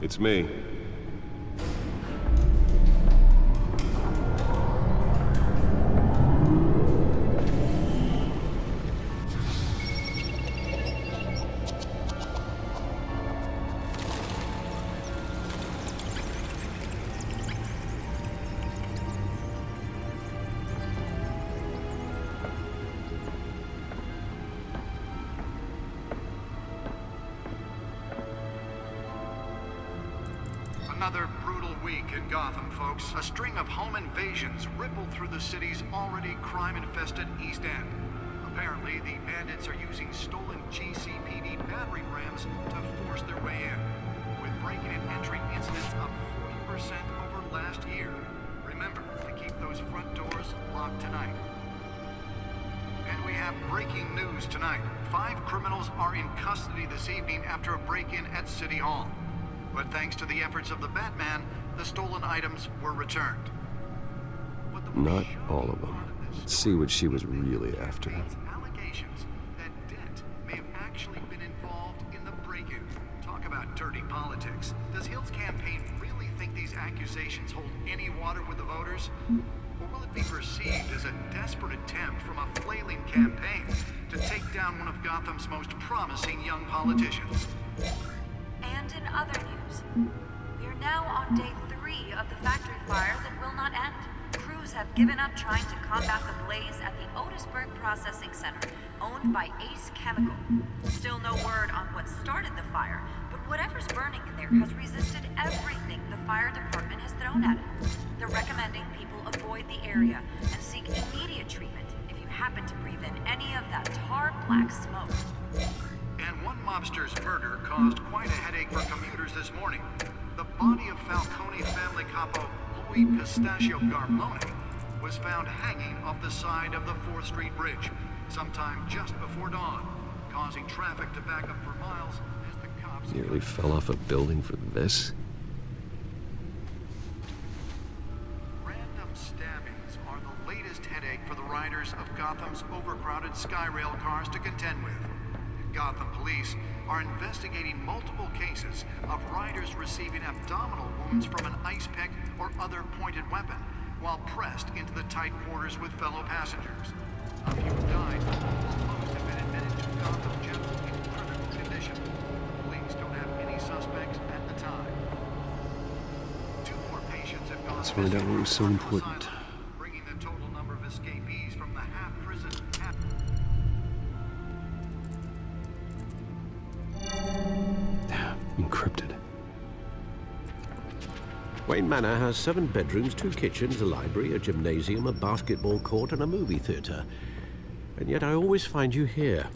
It's me. Another brutal week in Gotham, folks. A string of home invasions rippled through the city's already crime-infested East End. Apparently, the bandits are using stolen GCPD battering rams to force their way in, with breaking and entering incidents up 40% over last year. Remember to keep those front doors locked tonight. And we have breaking news tonight. 5 criminals are in custody this evening after a break-in at City Hall. But thanks to the efforts of the Batman, the stolen items were returned. Not all of them. Let's see what she was really after. Allegations that Dent may have actually been involved in the break-in. Talk about dirty politics. Does Hill's campaign really think these accusations hold any water with the voters? Or will it be perceived as a desperate attempt from a flailing campaign to take down one of Gotham's most promising young politicians? And in other news, we are now on day 3 of the factory fire that will not end. Crews have given up trying to combat the blaze at the Otisburg Processing Center, owned by Ace Chemical. Still no word on what started the fire, but whatever's burning in there has resisted everything the fire department has thrown at it. They're recommending people avoid the area and seek immediate treatment if you happen to breathe in any of that tar black smoke. And one mobster's murder caused quite a headache for commuters this morning. The body of Falcone family capo Louis Pistachio Garmone was found hanging off the side of the 4th Street Bridge sometime just before dawn, causing traffic to back up for miles as the cops... Nearly fell off a building for this? Random stabbings are the latest headache for the riders of Gotham's overcrowded Skyrail cars to contend with. Gotham police are investigating multiple cases of riders receiving abdominal wounds from an ice pick or other pointed weapon while pressed into the tight quarters with fellow passengers. A few died, while most have been admitted to Gotham General in critical condition. Police don't have any suspects at the time. 2 more patients have gone Let's find out what was so important. bringing the total number of escapees from the half-prison, Encrypted. Wayne Manor has 7 bedrooms, 2 kitchens, a library, a gymnasium, a basketball court, and a movie theater. And yet I always find you here,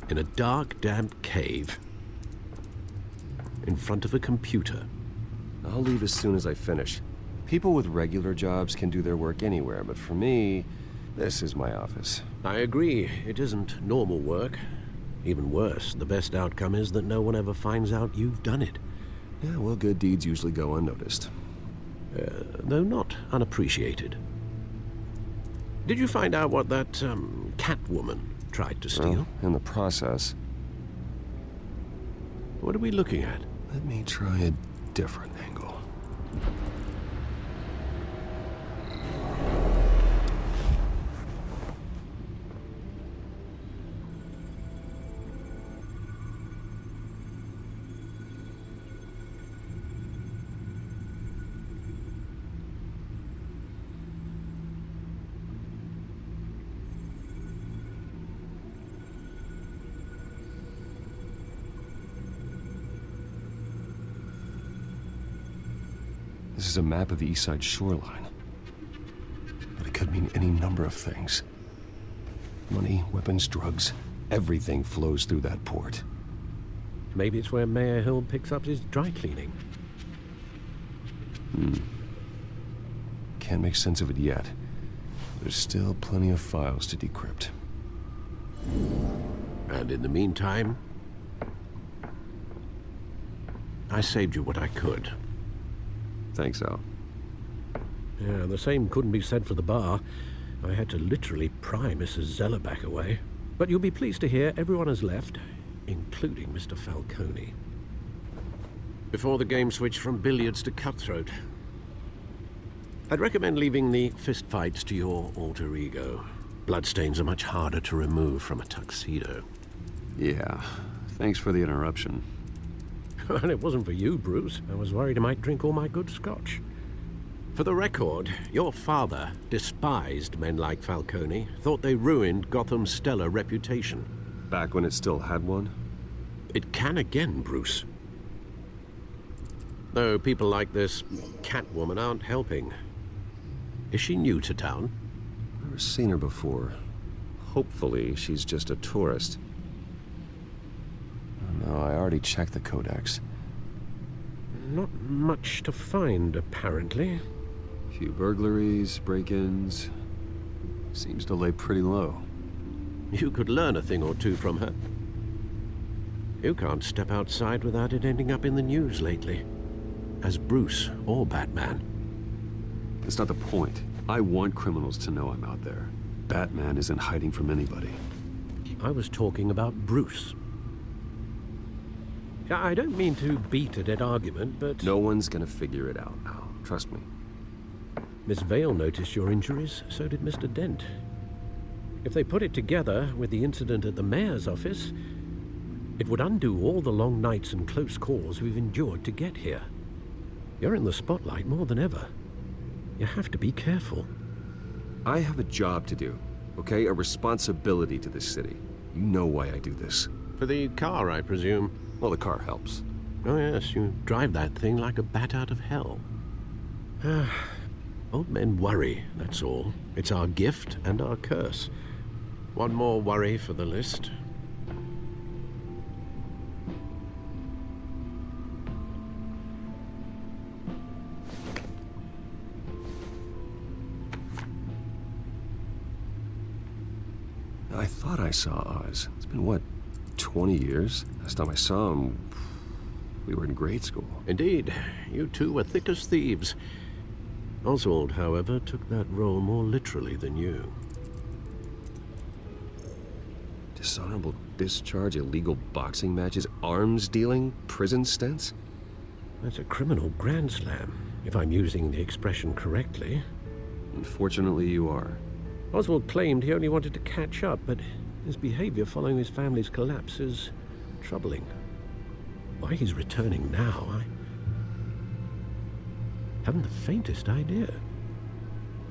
in a dark, damp cave, in front of a computer. I'll leave as soon as I finish. People with regular jobs can do their work anywhere, but for me, this is my office. I agree, it isn't normal work. Even worse, the best outcome is that no one ever finds out you've done it. Yeah, well, good deeds usually go unnoticed. Though not unappreciated. Did you find out what that, Catwoman tried to steal? Well, in the process. What are we looking at? Let me try a different angle. This is a map of the East Side shoreline. But it could mean any number of things. Money, weapons, drugs, everything flows through that port. Maybe it's where Mayor Hill picks up his dry cleaning. Can't make sense of it yet. There's still plenty of files to decrypt. And in the meantime, I saved you what I could. Thanks, Al. Yeah, the same couldn't be said for the bar. I had to literally pry Mrs. Zellerback away. But you'll be pleased to hear everyone has left, including Mr. Falcone. before the game switched from billiards to cutthroat. I'd recommend leaving the fistfights to your alter ego. Bloodstains are much harder to remove from a tuxedo. Yeah, thanks for the interruption. And it wasn't for you, Bruce. I was worried I might drink all my good scotch. For the record, your father despised men like Falcone, thought they ruined Gotham's stellar reputation. Back when it still had one? It can again, Bruce. Though people like this Catwoman aren't helping. Is she new to town? Never seen her before. Hopefully, she's just a tourist. Oh, no, I already checked the codex. Not much to find, apparently. Few burglaries, break-ins. Seems to lay pretty low. You could learn a thing or two from her. You can't step outside without it ending up in the news lately. As Bruce or Batman. That's not the point. I want criminals to know I'm out there. Batman isn't hiding from anybody. I was talking about Bruce. I don't mean to beat a dead argument, but... No one's gonna figure it out now. Trust me. Miss Vale noticed your injuries, so did Mr. Dent. If they put it together with the incident at the mayor's office, it would undo all the long nights and close calls we've endured to get here. You're in the spotlight more than ever. You have to be careful. I have a job to do, okay? A responsibility to this city. You know why I do this. For the car, I presume. Well, the car helps. Oh yes, you drive that thing like a bat out of hell. Old men worry, that's all. It's our gift and our curse. One more worry for the list. I thought I saw Oz. It's been, what, 20 years? Last time I saw him, we were in grade school. Indeed, you two were thick as thieves. Oswald, however, took that role more literally than you. Dishonorable discharge, illegal boxing matches, arms dealing, prison stints? That's a criminal grand slam, if I'm using the expression correctly. Unfortunately, you are. Oswald claimed he only wanted to catch up, but his behavior following his family's collapse is troubling. Why he's returning now, I haven't the faintest idea.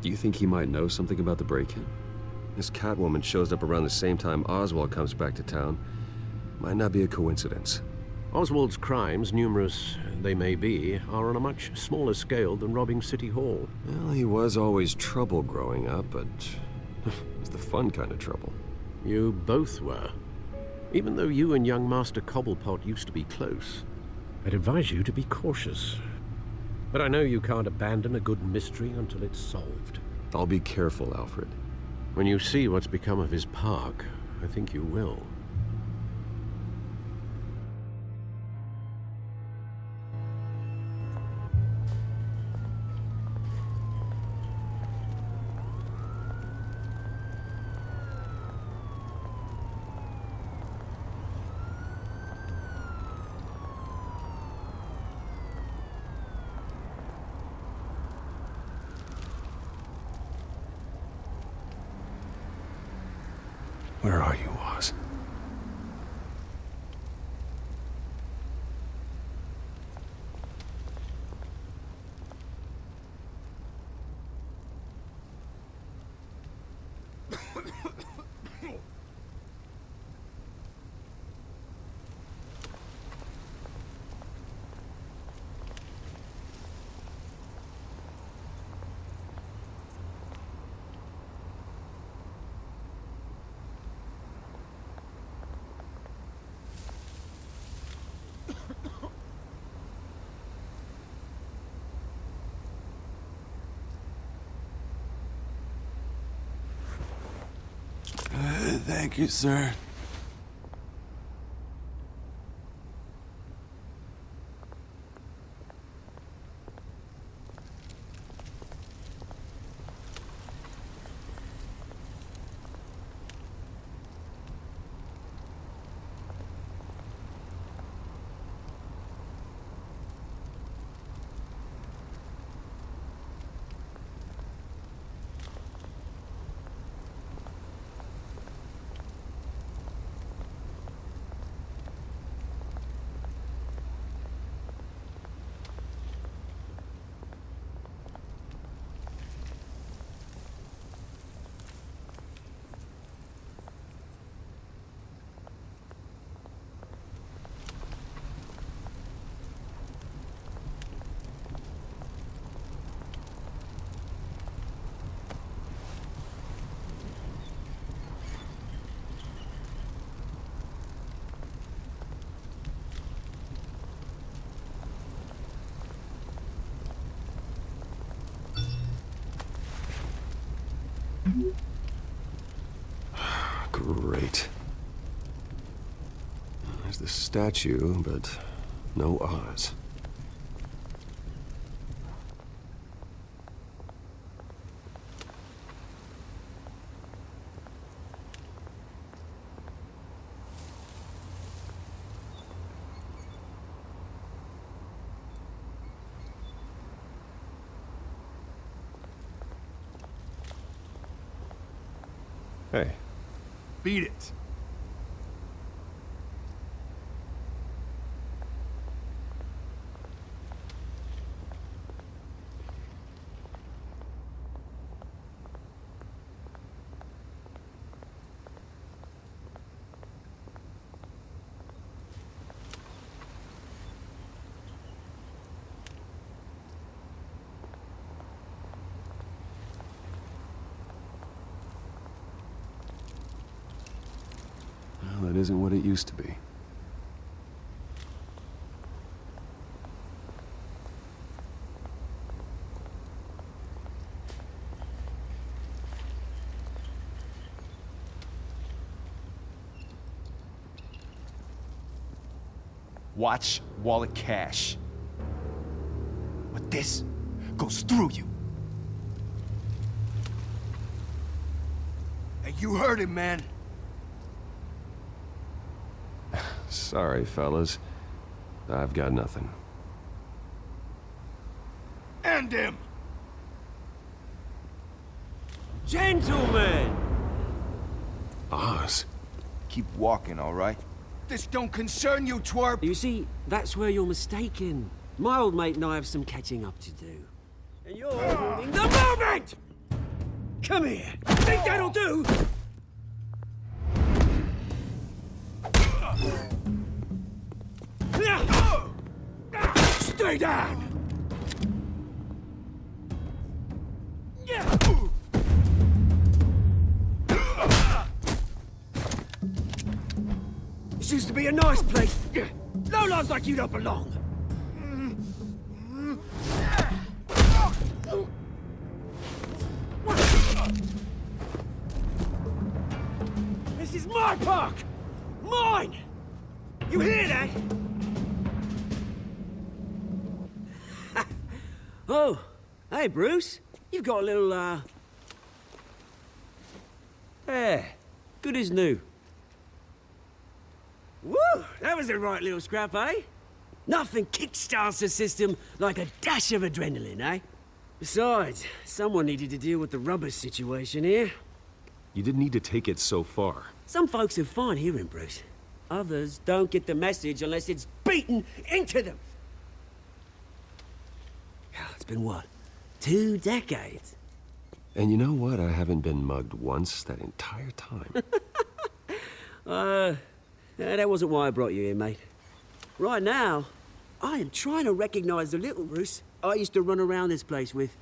Do you think he might know something about the break-in? This Catwoman shows up around the same time Oswald comes back to town. Might not be a coincidence. Oswald's crimes, numerous they may be, are on a much smaller scale than robbing City Hall. Well, he was always trouble growing up, but it's the fun kind of trouble. You both were. Even though you and young Master Cobblepot used to be close, I'd advise you to be cautious. But I know you can't abandon a good mystery until it's solved. I'll be careful, Alfred. When you see what's become of his park, I think you will. Where are you, Oz? Thank you, sir. Great. There's the statue, but no Oz. Hey. Beat it. Well, it isn't what it used to be. Watch wallet cash. But this goes through you. Hey, you heard it, man. Sorry, fellas. I've got nothing. End him! Gentlemen! Oz? Keep walking, all right? This don't concern you, twerp! You see, that's where you're mistaken. My old mate and I have some catching up to do. And you're ruining the moment! Come here! Think that'll do? Stay down! This used to be a nice place. No lives like you don't belong. This is my park! Mine! You hear that? Oh, hey, Bruce. You've got a little, Yeah, good as new. Woo! That was a right little scrap, eh? Nothing kickstarts the system like a dash of adrenaline, eh? Besides, someone needed to deal with the rubber situation here. You didn't need to take it so far. Some folks are fine hearing, Bruce. Others don't get the message unless it's beaten into them. It's been, what, 2 decades? And you know what? I haven't been mugged once that entire time. That wasn't why I brought you here, mate. Right now, I am trying to recognize the little Bruce I used to run around this place with.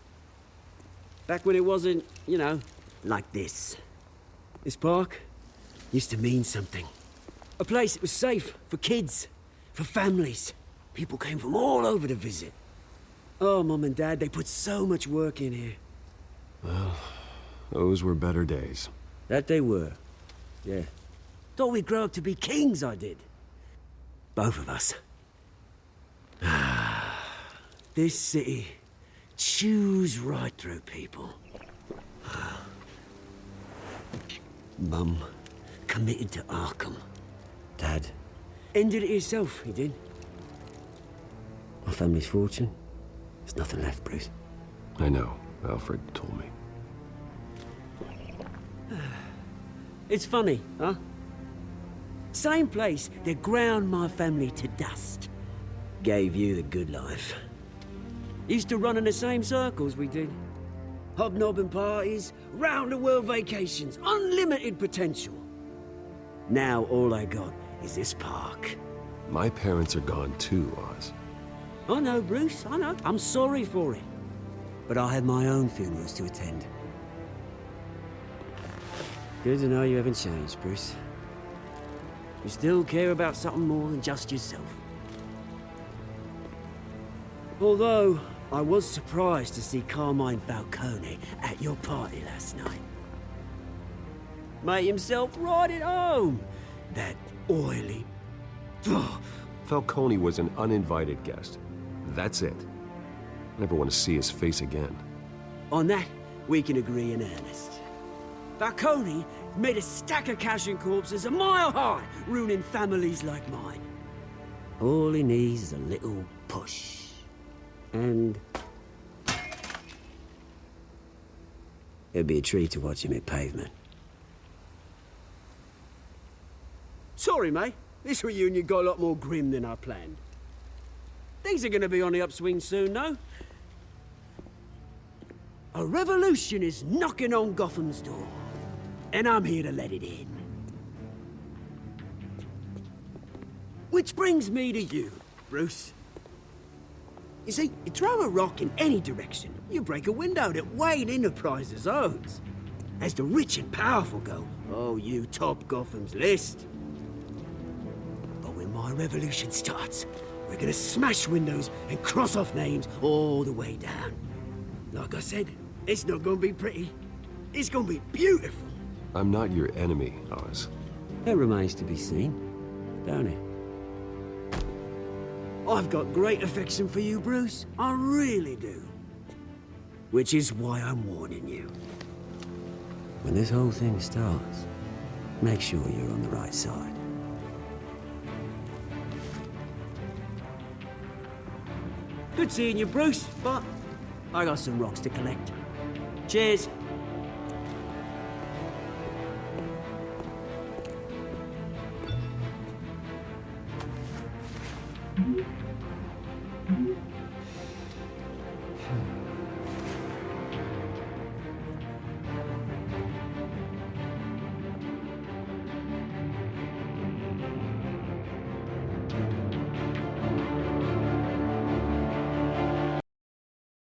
Back when it wasn't, you know, like this. This park used to mean something. A place that was safe for kids, for families. People came from all over to visit. Oh, Mum and Dad, they put so much work in here. Well, those were better days. That they were. Yeah. Thought we'd grow up to be kings, I did. Both of us. This city chews right through people. Mum committed to Arkham. Dad ended it himself, he did. My family's fortune. There's nothing left, Bruce. I know. Alfred told me. It's funny, huh? Same place that ground my family to dust. Gave you the good life. Used to run in the same circles we did. Hobnobbing parties, round-the-world vacations, unlimited potential. Now all I got is this park. My parents are gone too, Oz. I know, Bruce, I know. I'm sorry for it. But I have my own funerals to attend. Good to know you haven't changed, Bruce. You still care about something more than just yourself. Although, I was surprised to see Carmine Falcone at your party last night. Made himself right at home. That oily... Oh, Falcone was an uninvited guest. That's it. Never want to see his face again. on that, we can agree in earnest. Falcone made a stack of cash and corpses a mile high, ruining families like mine. All he needs is a little push. And... it'd be a treat to watch him hit pavement. Sorry, mate. This reunion got a lot more grim than I planned. Things are gonna be on the upswing soon, though. A revolution is knocking on Gotham's door. And I'm here to let it in. Which brings me to you, Bruce. You see, you throw a rock in any direction, you break a window that Wayne Enterprises owns. As the rich and powerful go, oh, you top Gotham's list. But when my revolution starts, we're gonna smash windows and cross off names all the way down. Like I said, it's not gonna be pretty. It's gonna be beautiful. I'm not your enemy, Oz. That remains to be seen, don't it? I've got great affection for you, Bruce. I really do. Which is why I'm warning you. When this whole thing starts, make sure you're on the right side. Good seeing you, Bruce, but I got some rocks to collect. Cheers.